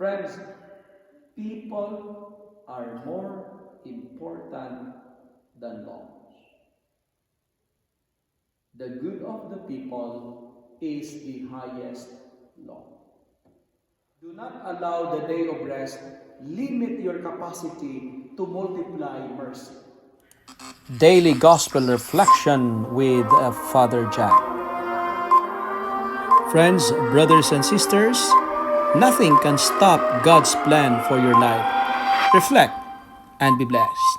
Friends, people are more important than laws. The good of the people is the highest law. Do not allow the day of rest limit your capacity to multiply mercy. Daily Gospel Reflection with Father Jack. Friends, brothers and sisters, nothing can stop God's plan for your life. Reflect and be blessed.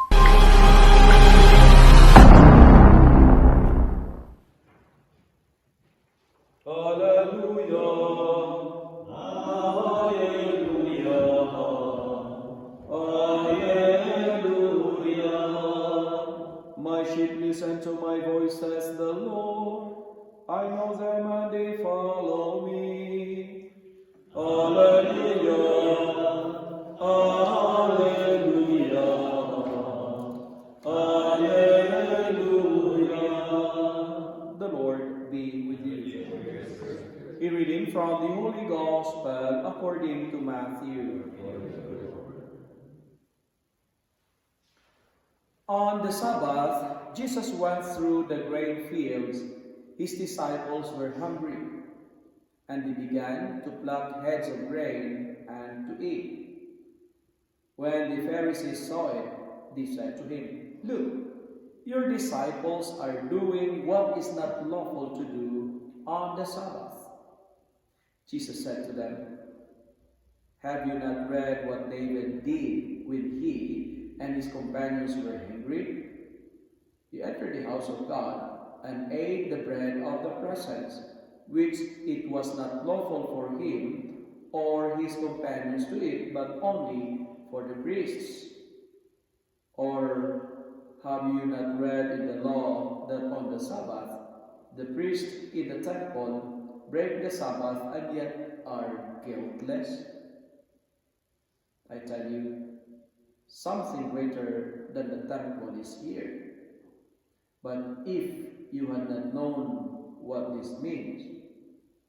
My sheep listen to my voice, says the Lord. I know them and they follow me. Alleluia. Alleluia. Alleluia. The Lord be with you. A reading from the Holy Gospel according to Matthew. On the Sabbath, Jesus went through the grain fields. His disciples were hungry, and they began to pluck heads of grain and to eat. When the Pharisees saw it, they said to him, "Look, your disciples are doing what is not lawful to do on the Sabbath." Jesus said to them, "Have you not read what David did when he and his companions were hungry? He entered the house of God and ate the bread of the presence, which it was not lawful for him or his companions to eat, but only for the priests. Or have you not read in the law that on the Sabbath the priests in the temple break the Sabbath and yet are guiltless? I tell you, something greater than the temple is here. But if you had not known what this means,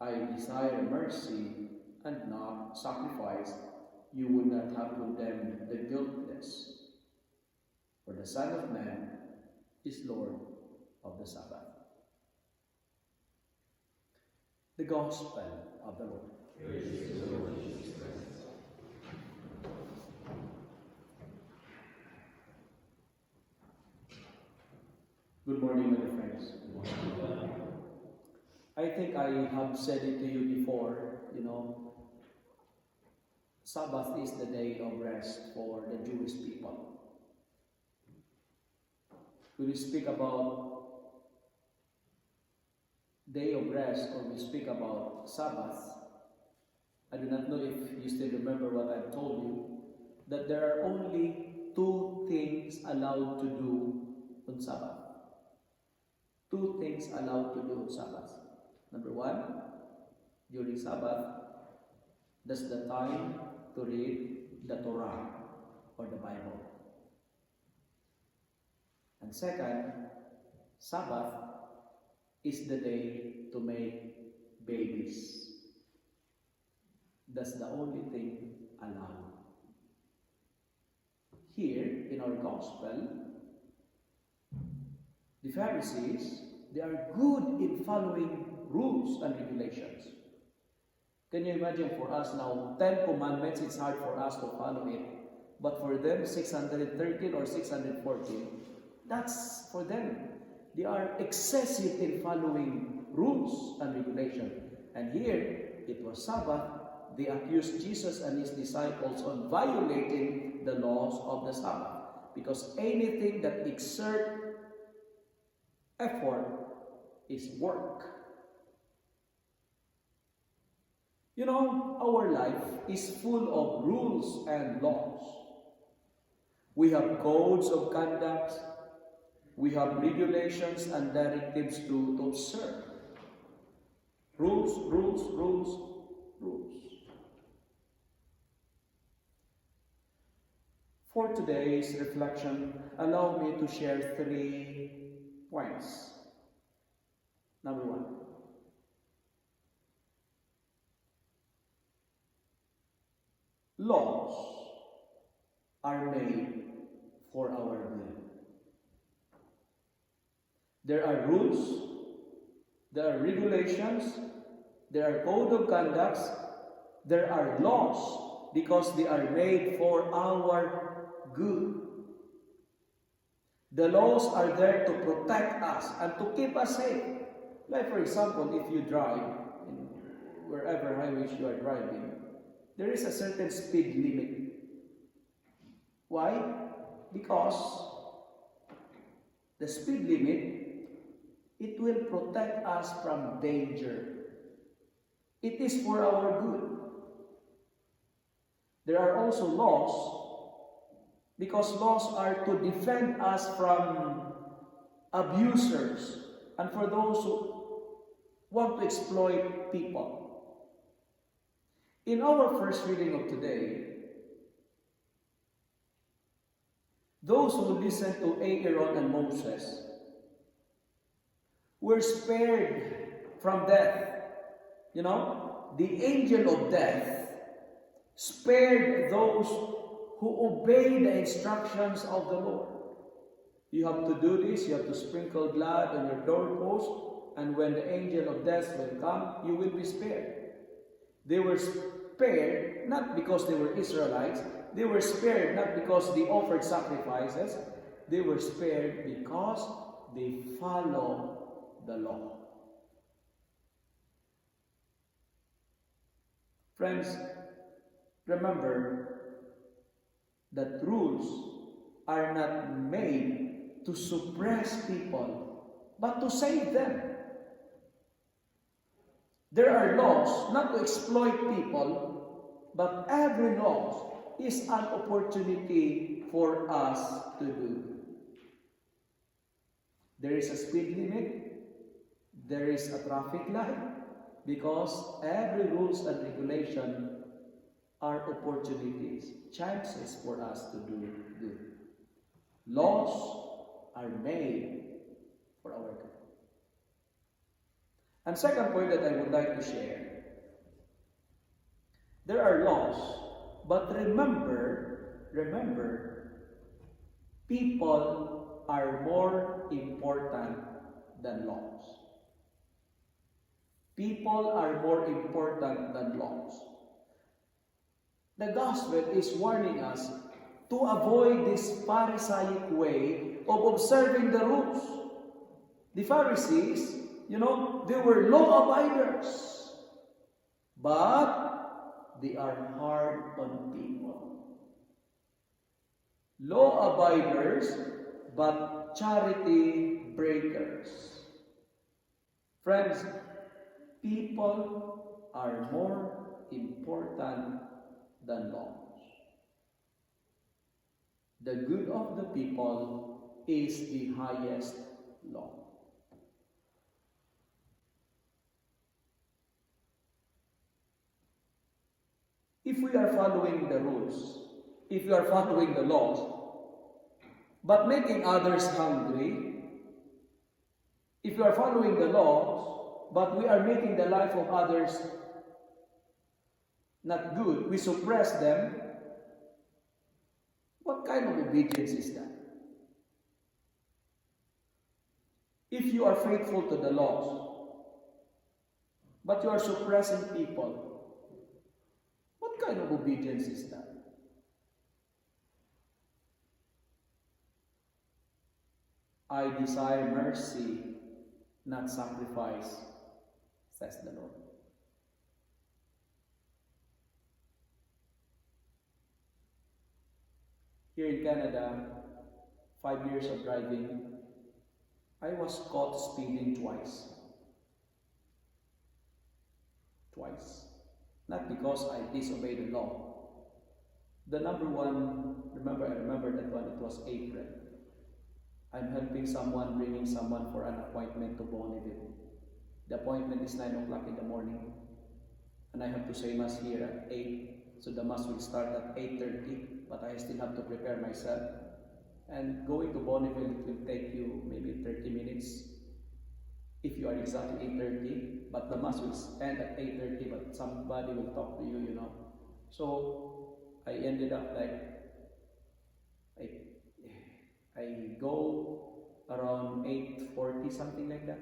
I desire mercy and not sacrifice, you would not have condemned the guiltless. For the Son of Man is Lord of the Sabbath." The Gospel of the Lord. Praise to the Lord Jesus Christ. Good morning, my dear friends. I think I have said it to you before, Sabbath is the day of rest for the Jewish people. When we speak about day of rest or we speak about Sabbath, I do not know if you still remember what I've told you, that there are only two things allowed to do on Sabbath. Two things allowed to do on Sabbath. Number one, during Sabbath, that's the time to read the Torah or the Bible. And second, Sabbath is the day to make babies. That's the only thing allowed. Here in our gospel, the Pharisees, they are good in following rules and regulations. Can you imagine for us now, 10 commandments, it's hard for us to follow it. But for them, 613 or 614, that's for them. They are excessive in following rules and regulations. And here, it was Sabbath. They accused Jesus and his disciples on violating the laws of the Sabbath. Because anything that exerts effort is work. Our life is full of rules and laws. We have codes of conduct. We have regulations and directives to observe. Rules. For today's reflection, allow me to share 3 points. Number one, laws are made for our good. There are rules, there are regulations, there are code of conducts, there are laws because they are made for our good. The laws are there to protect us and to keep us safe. Like for example, if you drive in wherever highways you are driving, there is a certain speed limit. Why? Because the speed limit, it will protect us from danger. It is for our good. There are also laws because laws are to defend us from abusers and for those who want to exploit people. In our first reading of today, those who listened to Aaron and Moses were spared from death. You know, the angel of death spared those who obey the instructions of the Lord. You have to do this, you have to sprinkle blood on your doorpost, and when the angel of death will come, you will be spared. They were spared not because they were Israelites, they were spared not because they offered sacrifices, they were spared because they follow the law. Friends, remember that rules are not made to suppress people, but to save them. There are laws not to exploit people, but every law is an opportunity for us to do. There is a speed limit, there is a traffic light, because every rules and regulation are opportunities, chances for us to do good. Laws are made for our good. And second point that I would like to share, there are laws, but remember, people are more important than laws. People are more important than laws. The gospel is warning us to avoid this Pharisaic way of observing the rules. The Pharisees, they were law abiders, but they are hard on people. Law abiders, but charity breakers. Friends, people are more important than laws. The good of the people is the highest law. If we are following the rules, if we are following the laws, but making others hungry, if we are following the laws, but we are making the life of others not good, we suppress them, what kind of obedience is that? If you are faithful to the laws, but you are suppressing people, what kind of obedience is that? I desire mercy, not sacrifice, says the Lord. Here in Canada, 5 years of driving, I was caught speeding twice. Not because I disobeyed the law. The number one, I remember that one, it was April. I'm helping someone, bringing someone for an appointment to Bonneville. The appointment is 9 o'clock in the morning. And I have to say Mass here at 8. So the Mass will start at 8:30, but I still have to prepare myself. And going to Bonneville, it will take you maybe 30 minutes if you are exactly 8:30, but the Mass will end at 8:30, but somebody will talk to you, So I ended up like, I, I go around 8:40, something like that.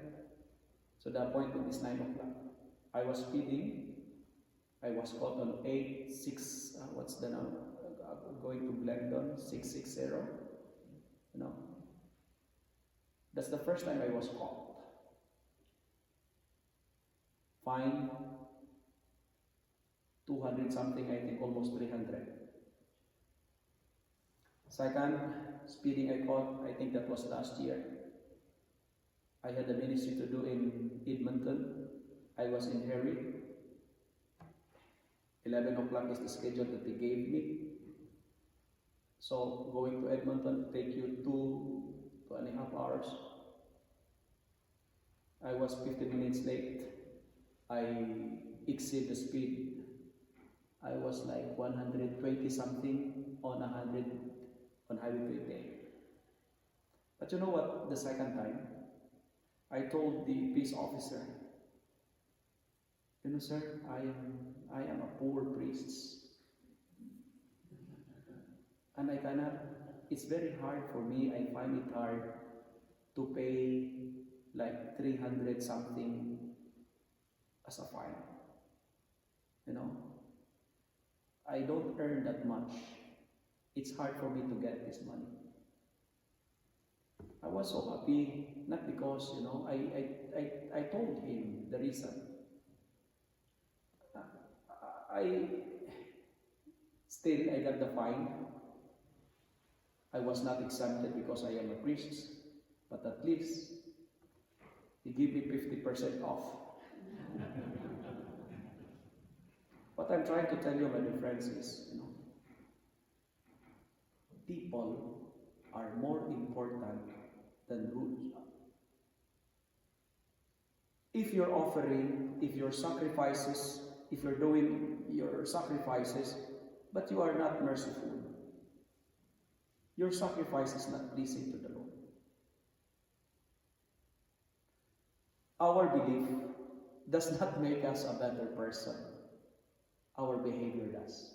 So the appointment is 9 o'clock. I was speeding. I was caught on 86, what's the number? Going to Glendon, 660. You know, that's the first time I was caught. Fine, 200 something, I think almost 300. Second, speeding I caught, I think that was last year. I had a ministry to do in Edmonton. I was in hurry. 11 o'clock is the schedule that they gave me. So going to Edmonton take you 2.5 hours. I was 15 minutes late. I exceed the speed. I was like 120 something on 100 on Highway 28. But you know what? The second time, I told the peace officer, you know, sir, I am a poor priest. And I cannot, it's very hard for me, I find it hard to pay like 300 something as a fine. You know, I don't earn that much. It's hard for me to get this money. I was so happy, not because, you know, I told him the reason. I got the fine. I was not exempted because I am a priest, but at least he gave me 50% off. What I'm trying to tell you, my dear friends, is, you know, people are more important than rules. If you're offering, if your sacrifices, if you're doing your sacrifices, but you are not merciful, your sacrifice is not pleasing to the Lord. Our belief does not make us a better person. Our behavior does.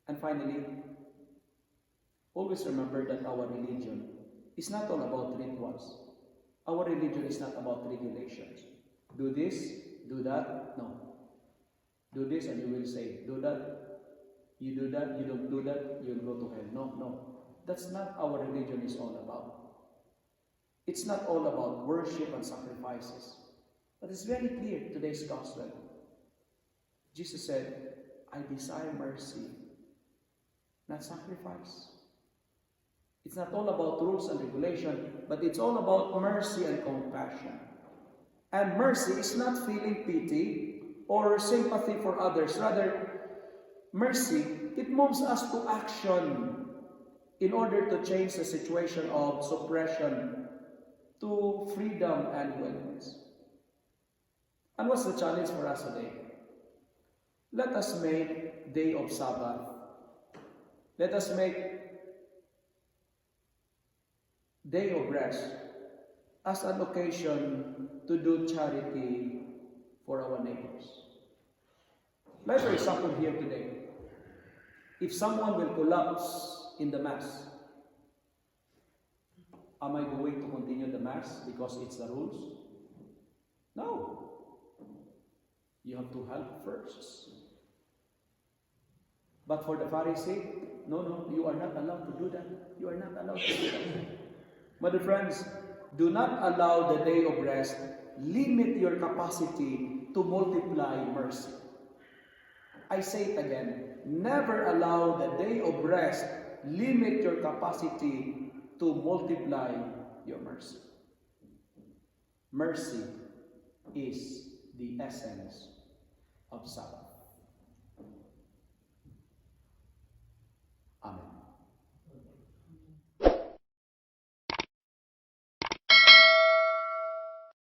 And finally, always remember that our religion is not all about rituals. Our religion is not about regulations. Do this, do that. No. Do this and you will say, do that. You do that, you don't do that, you'll go to hell. No, no. That's not our religion is all about. It's not all about worship and sacrifices. But it's very clear in today's gospel. Jesus said, I desire mercy, not sacrifice. It's not all about rules and regulation, but it's all about mercy and compassion. And mercy is not feeling pity or sympathy for others. Rather, mercy, it moves us to action in order to change the situation of suppression to freedom and wellness. And what's the challenge for us today? Let us make day of Sabbath. Let us make day of rest as an occasion to do charity for our neighbors. Like for example here today, if someone will collapse in the Mass, am I going to continue the Mass because it's the rules? No. You have to help first. But for the Pharisee, no, you are not allowed to do that. You are not allowed to do that. My dear friends, do not allow the day of rest limit your capacity to multiply mercy. I say it again, never allow the day of rest limit your capacity to multiply your mercy. Mercy is the essence of Sabbath.